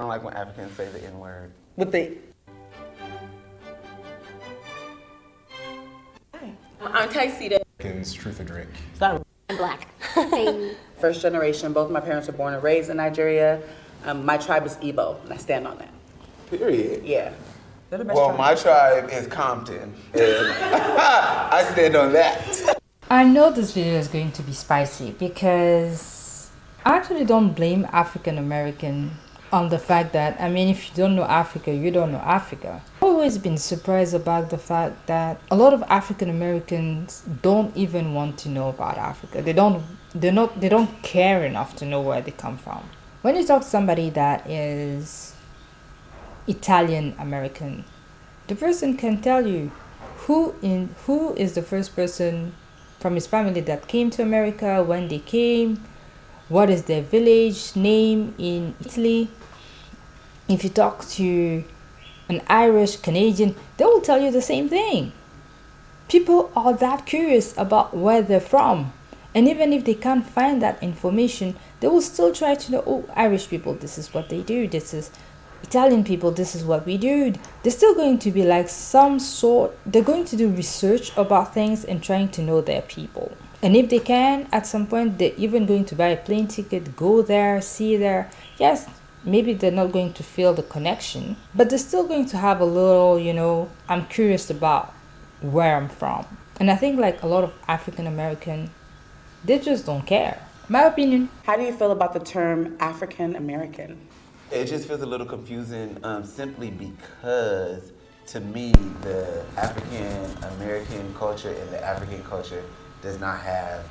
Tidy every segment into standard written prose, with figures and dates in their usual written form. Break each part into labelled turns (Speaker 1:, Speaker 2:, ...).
Speaker 1: I don't like when Africans say the N-word.
Speaker 2: With the...
Speaker 3: I'm Taisita.
Speaker 4: Truth or drink.
Speaker 2: I'm
Speaker 5: Black.
Speaker 2: first generation. Both my parents were born and raised in Nigeria. My tribe is Igbo, and I stand on that.
Speaker 1: Period.
Speaker 2: Yeah. They're the best
Speaker 1: Well,
Speaker 2: tribe.
Speaker 1: my tribe is Compton, and I stand on that.
Speaker 6: I know this video is going to be spicy because I actually don't blame African American on the fact that, I mean, if you don't know Africa, you don't know Africa. I've always been surprised about the fact that a lot of African Americans don't even want to know about Africa. They don't care enough to know where they come from. When you talk to somebody that is Italian American, the person can tell you who is the first person from his family that came to America, when they came, what is their village name in Italy. If you talk to an Irish Canadian, they will tell you the same thing. People are that curious about where they're from, and even if they can't find that information, they will still try to know, oh, Irish people, this is what they do, this is Italian people, this is what we do. They're still going to be like they're going to do research about things and trying to know their people. And if they can, at some point, they're even going to buy a plane ticket, go there, see there. Yes, maybe they're not going to feel the connection, but they're still going to have a little, I'm curious about where I'm from. And I think like a lot of African American, they just don't care. My opinion.
Speaker 2: How do you feel about the term African American?
Speaker 1: It just feels a little confusing simply because, to me, the African-American culture and the African culture does not have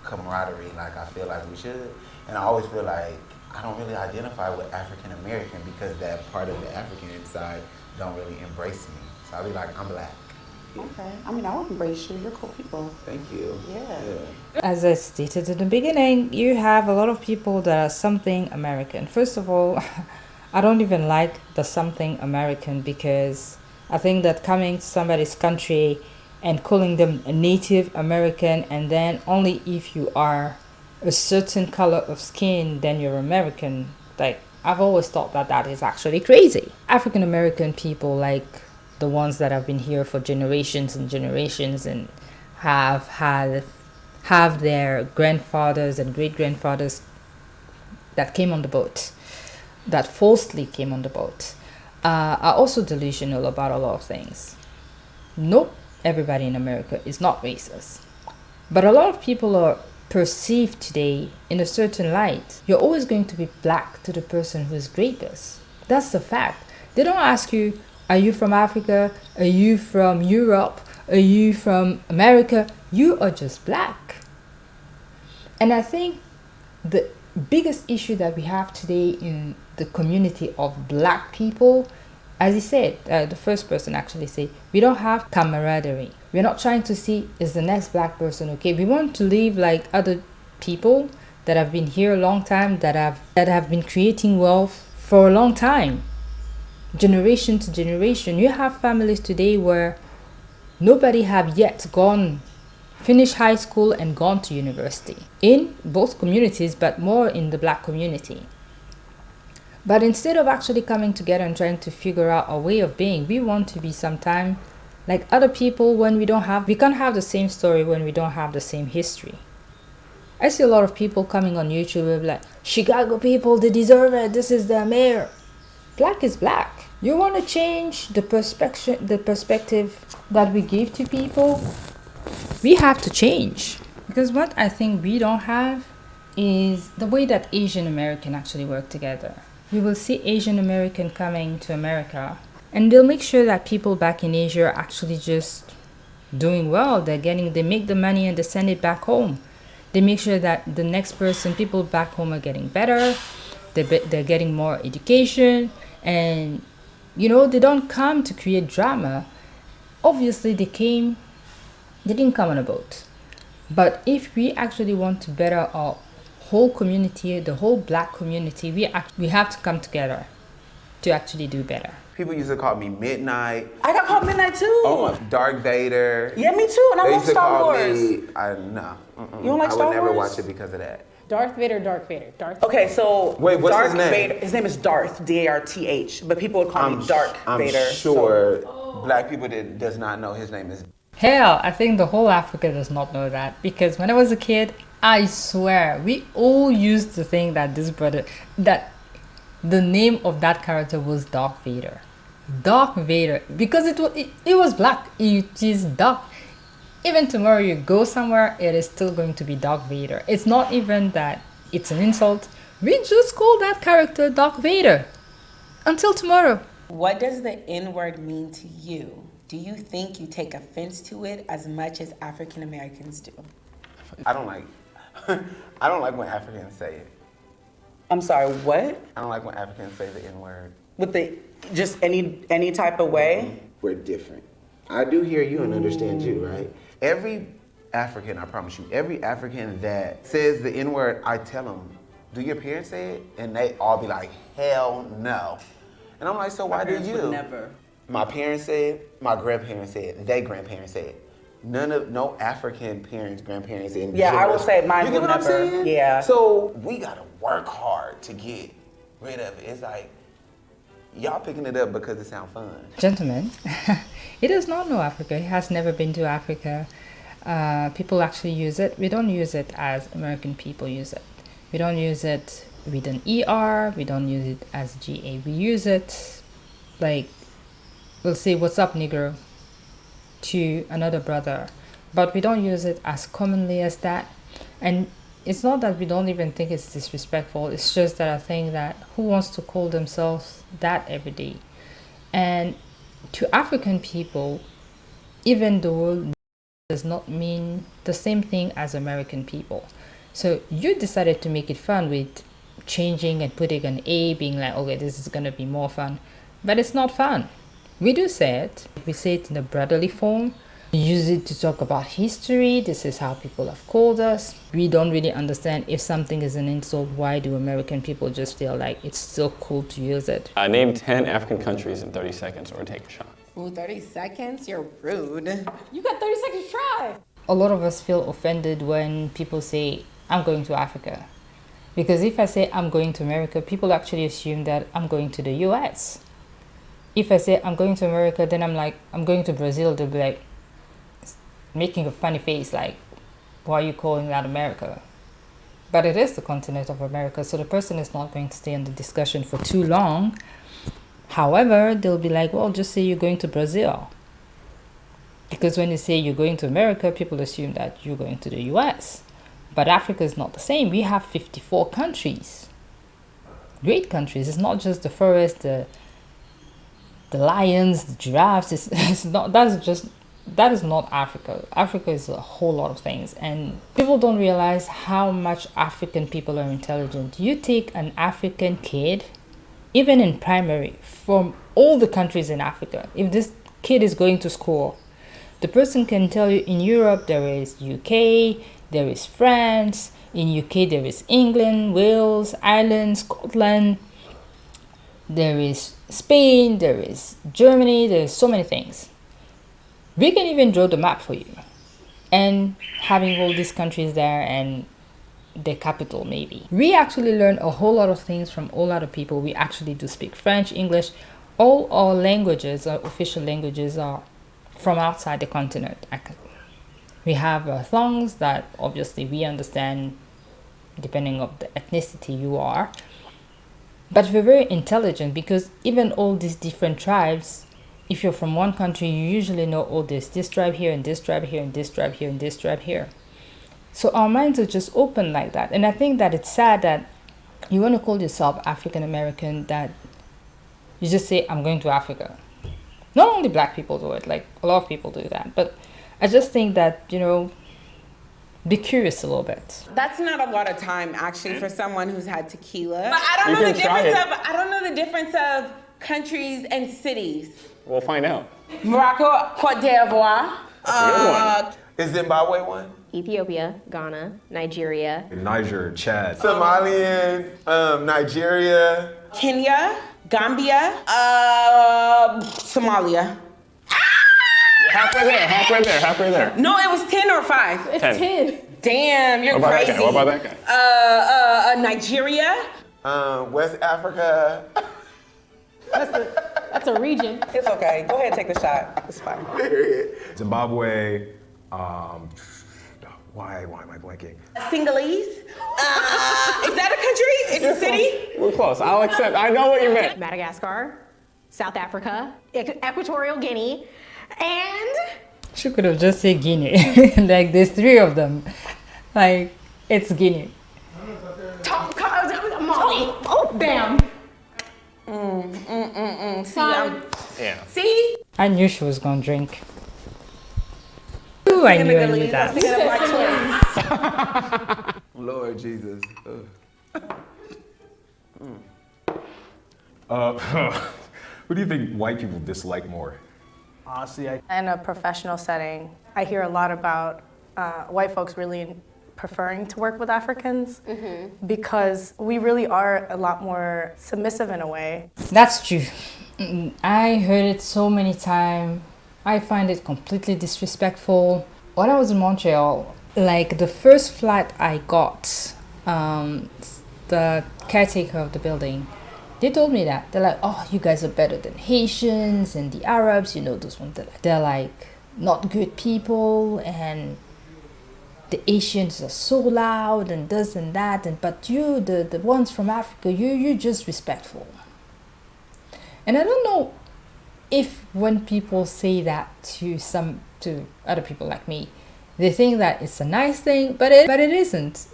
Speaker 1: camaraderie like I feel like we should. And I always feel like I don't really identify with African-American because that part of the African side don't really embrace me. So I'll be like, I'm Black.
Speaker 2: Okay. I mean, I would embrace you. You're cool people.
Speaker 1: Thank you.
Speaker 2: Yeah.
Speaker 6: As I stated in the beginning, you have a lot of people that are something American. First of all, I don't even like the something American because I think that coming to somebody's country and calling them a Native American, and then only if you are a certain color of skin, then you're American. Like, I've always thought that that is actually crazy. African American people, like the ones that have been here for generations and generations and have their grandfathers and great grandfathers that came on the boat, that falsely came on the boat, are also delusional about a lot of things. Nope, everybody in America is not racist, but a lot of people are perceived today in a certain light. You're always going to be Black to the person who is greatest. That's the fact. They don't ask you, are you from Africa? Are you from Europe? Are you from America? You are just Black. And I think the biggest issue that we have today in the community of Black people, as he said, the first person actually said, we don't have camaraderie. We're not trying to see, is the next Black person okay? We want to live like other people that have been here a long time, that have been creating wealth for a long time. Generation to generation. You have families today where nobody have yet finished high school and gone to university in both communities, but more in the Black community. But instead of actually coming together and trying to figure out a way of being, we want to be sometime like other people when we can't have the same story when we don't have the same history. I see a lot of people coming on YouTube like, Chicago people, they deserve it, this is their mayor. Black is Black. You want to change the perspective that we give to people? We have to change. Because what I think we don't have is the way that Asian American actually work together. You will see Asian American coming to America and they'll make sure that people back in Asia are actually just doing well. They make the money and they send it back home. They make sure that the next person, people back home are getting better. They're getting more education, and they don't come to create drama. Obviously they didn't come on a boat. But if we actually want to better our whole community, the whole Black community, we have to come together to actually do better.
Speaker 1: People used to call me Midnight.
Speaker 2: I got called Midnight too.
Speaker 1: Oh, Dark Vader.
Speaker 2: Yeah, me too. And I
Speaker 1: They
Speaker 2: love
Speaker 1: used to
Speaker 2: Star
Speaker 1: call
Speaker 2: Wars.
Speaker 1: me. No.
Speaker 2: You don't like
Speaker 1: I
Speaker 2: Star
Speaker 1: would never
Speaker 2: Wars?
Speaker 1: watch it because of that.
Speaker 4: Darth Vader, Darth Vader, Darth.
Speaker 2: Okay, so
Speaker 1: Wait, what's
Speaker 2: Darth
Speaker 1: his name?
Speaker 2: Vader, his name is Darth, Darth, but people would call me Dark Vader.
Speaker 1: I'm sure black people that does not know his name is.
Speaker 6: Hell, I think the whole Africa does not know that, because when I was a kid, I swear we all used to think that that the name of that character was Darth Vader. Darth Vader, because it was black. It is dark. Even tomorrow you go somewhere, it is still going to be Darth Vader. It's not even that it's an insult. We just call that character Darth Vader until tomorrow.
Speaker 3: What does the N-word mean to you? Do you think you take offense to it as much as African Americans do?
Speaker 1: I don't like. I don't like when Africans say it.
Speaker 2: I'm sorry, what?
Speaker 1: I don't like when Africans say the N-word.
Speaker 2: With the just any type of way?
Speaker 1: We're different. I do hear you and understand you, right? Every African, I promise you, every African that says the N-word, I tell them, do your parents say it? And they all be like, hell no. And I'm like, so why do you?
Speaker 2: Would never.
Speaker 1: My parents say it, my grandparents say it, their grandparents say it. No African parents, grandparents, and
Speaker 2: Yeah, I would say mine
Speaker 1: you
Speaker 2: would
Speaker 1: get what
Speaker 2: never.
Speaker 1: I'm saying?
Speaker 2: Yeah.
Speaker 1: So we gotta work hard to get rid of it. It's like y'all picking it up because it sounds fun.
Speaker 6: Gentlemen, he does not know Africa. He has never been to Africa. People actually use it. We don't use it as American people use it. We don't use it with an ER. We don't use it as GA. We use it like, we'll say, what's up, Negro, to another brother. But we don't use it as commonly as that. And it's not that we don't even think it's disrespectful. It's just that I think that who wants to call themselves that every day? And to African people, even though does not mean the same thing as American people. So you decided to make it fun with changing and putting an A, being like, okay, this is going to be more fun. But it's not fun. We do say it. We say it in a brotherly form. We use it to talk about history. This is how people have called us. We don't really understand if something is an insult. Why do American people just feel like it's still cool to use it?
Speaker 5: Name 10 African countries in 30 seconds or take a shot.
Speaker 3: Ooh, 30 seconds? You're rude.
Speaker 4: You got 30 seconds to try.
Speaker 6: A lot of us feel offended when people say, I'm going to Africa. Because if I say I'm going to America, people actually assume that I'm going to the US. If I say I'm going to America, then I'm like, I'm going to Brazil, they'll be like, making a funny face like, why are you calling that America? But it is the continent of America, so the person is not going to stay in the discussion for too long. However, they'll be like, well, just say you're going to Brazil. Because when you say you're going to America, people assume that you're going to the US. But Africa is not the same. We have 54 countries. Great countries. It's not just the forest, the lions, the giraffes. It's not, that is not Africa. Africa is a whole lot of things. And people don't realize how much African people are intelligent. You take an African kid, even in primary, from all the countries in Africa. If this kid is going to school, the person can tell you in Europe there is UK, there is France, in UK there is England, Wales, Ireland, Scotland, there is Spain, there is Germany, there's so many things. We can even draw the map for you. And having all these countries there and the capital maybe. We actually learn a whole lot of things from a lot of people. We actually do speak French, English. All our languages, our official languages, are from outside the continent. We have songs that obviously we understand depending on the ethnicity you are. But we're very intelligent because even all these different tribes, if you're from one country, you usually know, oh, there's this tribe here and this tribe here and this tribe here and this tribe here. So our minds are just open like that. And I think that it's sad that you want to call yourself African American, that you just say, I'm going to Africa. Not only black people do it, like a lot of people do that. But I just think that, be curious a little bit.
Speaker 3: That's not a lot of time actually for someone who's had tequila. But
Speaker 5: You can try it.
Speaker 3: I don't know the difference of countries and cities.
Speaker 5: We'll find out.
Speaker 3: Morocco, Cote d'Ivoire.
Speaker 5: That's a good one.
Speaker 1: Is Zimbabwe one?
Speaker 7: Ethiopia, Ghana, Nigeria.
Speaker 8: Niger, Chad.
Speaker 1: Somalian, Nigeria.
Speaker 3: Kenya, Gambia, Somalia.
Speaker 5: You're halfway there.
Speaker 3: No, it was 10 or 5.
Speaker 4: It's
Speaker 5: 10.
Speaker 4: 10.
Speaker 3: Damn, you're
Speaker 5: What about
Speaker 3: crazy.
Speaker 5: that guy? What about that guy?
Speaker 3: Nigeria?
Speaker 1: West Africa.
Speaker 4: That's a region.
Speaker 2: It's okay. Go ahead and take the shot. It's fine.
Speaker 8: Zimbabwe. Why am I blanking?
Speaker 3: Sinhalese? Is that a country? It's a city?
Speaker 5: We're close. I'll accept. I know what you meant.
Speaker 7: Madagascar, South Africa, Equatorial Guinea, and
Speaker 6: She could have just said Guinea. Like, there's three of them. Like, it's Guinea.
Speaker 7: Mali. Oh, bam.
Speaker 5: Yeah.
Speaker 3: See?
Speaker 6: I knew she was gonna drink. Ooh, I knew that.
Speaker 1: Lord Jesus.
Speaker 8: Who do you think white people dislike more?
Speaker 9: Honestly,
Speaker 10: In a professional setting, I hear a lot about white folks really preferring to work with Africans because we really are a lot more submissive in a way.
Speaker 6: That's true. I heard it so many times. I find it completely disrespectful. When I was in Montreal, like the first flight I got, the caretaker of the building, they told me that. They're like, oh, you guys are better than Haitians and the Arabs, you know, those ones. They're like not good people, and the Asians are so loud and this and that, and but you, the ones from Africa, you're just respectful. And I don't know if when people say that to other people like me, they think that it's a nice thing, but it isn't.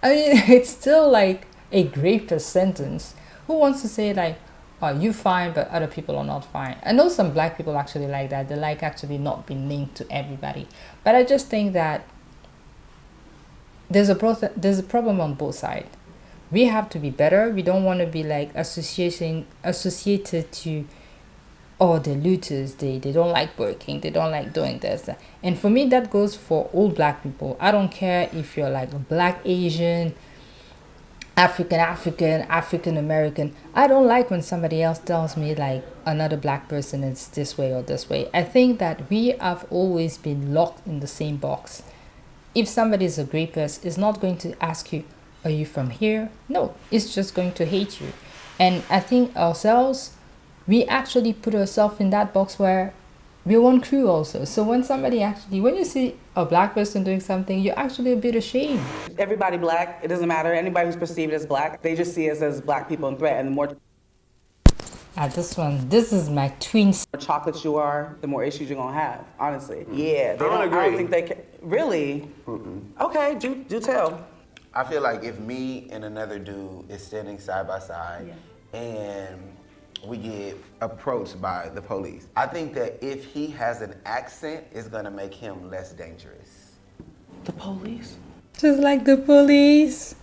Speaker 6: I mean, it's still like a greater sentence. Who wants to say like, oh, you fine, but other people are not fine? I know some black people actually like that. They like actually not being linked to everybody. But I just think that there's a problem on both sides. We have to be better. We don't want to be like associated to, oh, they're looters, they don't like working, they don't like doing this. And for me, that goes for all black people. I don't care if you're like black, Asian, African American. I don't like when somebody else tells me like another black person is this way or this way. I think that we have always been locked in the same box. If somebody is a great person, it's not going to ask you, are you from here? No, it's just going to hate you. And I think ourselves, we actually put ourselves in that box where we're one crew also. So when you see a black person doing something, you're actually a bit ashamed.
Speaker 2: Everybody black, it doesn't matter. Anybody who's perceived as black, they just see us as black people in threat. And the more
Speaker 6: This is my twin.
Speaker 2: chocolate you are, the more issues you're gonna have, honestly. Yeah,
Speaker 1: I don't agree.
Speaker 2: I don't think they can. Really? Okay, do tell.
Speaker 1: I feel like if me and another dude is standing side by side and we get approached by the police, I think that if he has an accent, it's gonna make him less dangerous.
Speaker 2: The police?
Speaker 6: Just like the police.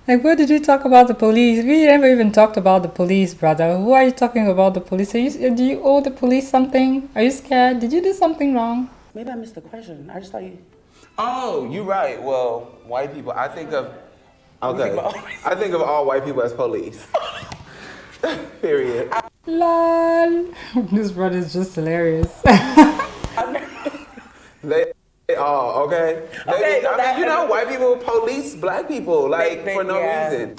Speaker 6: Like, what did you talk about the police? We never even talked about the police, brother. Who are you talking about the police? Do you owe the police something? Are you scared? Did you do something wrong?
Speaker 2: Maybe I missed the question. I just thought you.
Speaker 1: Oh, you're right. Well, white people, I think of all white people as police. Period.
Speaker 6: Lol. This brother's just hilarious.
Speaker 1: They all, okay? White people police black people, like, for no reason.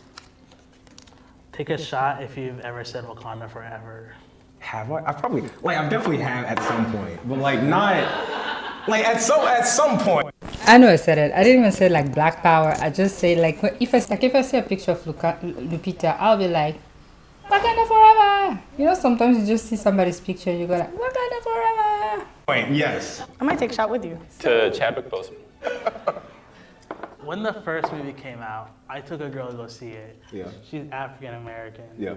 Speaker 9: take a shot if you've ever said Wakanda Forever.
Speaker 8: Have I? I've definitely have at some point, but like not, like at some point.
Speaker 6: I know I said it. I didn't even say like Black Power. I just say like if I see a picture of Lupita, I'll be like, Wakanda Forever. You know, sometimes you just see somebody's picture, you go like, Wakanda Forever.
Speaker 8: Point, yes.
Speaker 10: I might take a shot with you.
Speaker 5: To Chadwick Boseman.
Speaker 9: When the first movie came out, I took a girl to go see it.
Speaker 8: Yeah.
Speaker 9: She's African American.
Speaker 8: Yeah.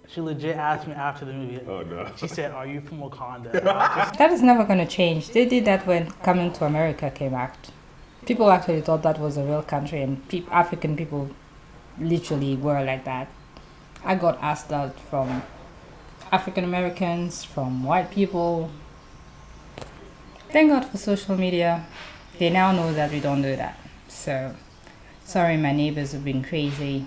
Speaker 9: She legit asked me after the movie.
Speaker 8: Oh, no.
Speaker 9: She said, "Are you from Wakanda?"
Speaker 6: That is never going to change. They did that when Coming to America came out. People actually thought that was a real country, and African people literally were like that. I got asked that from African Americans, from white people. Thank God for social media. They now know that we don't do that. So, sorry, my neighbors have been crazy.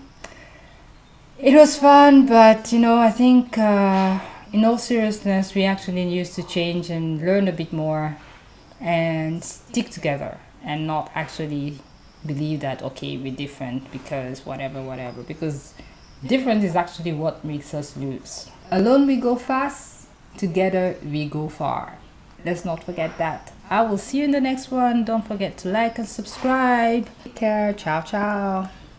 Speaker 6: It was fun, but I think in all seriousness, we actually need to change and learn a bit more and stick together and not actually believe that, okay, we're different because whatever, because different is actually what makes us lose. Alone we go fast, together we go far. Let's not forget that. I will see you in the next one. Don't forget to like and subscribe. Take care. Ciao, ciao.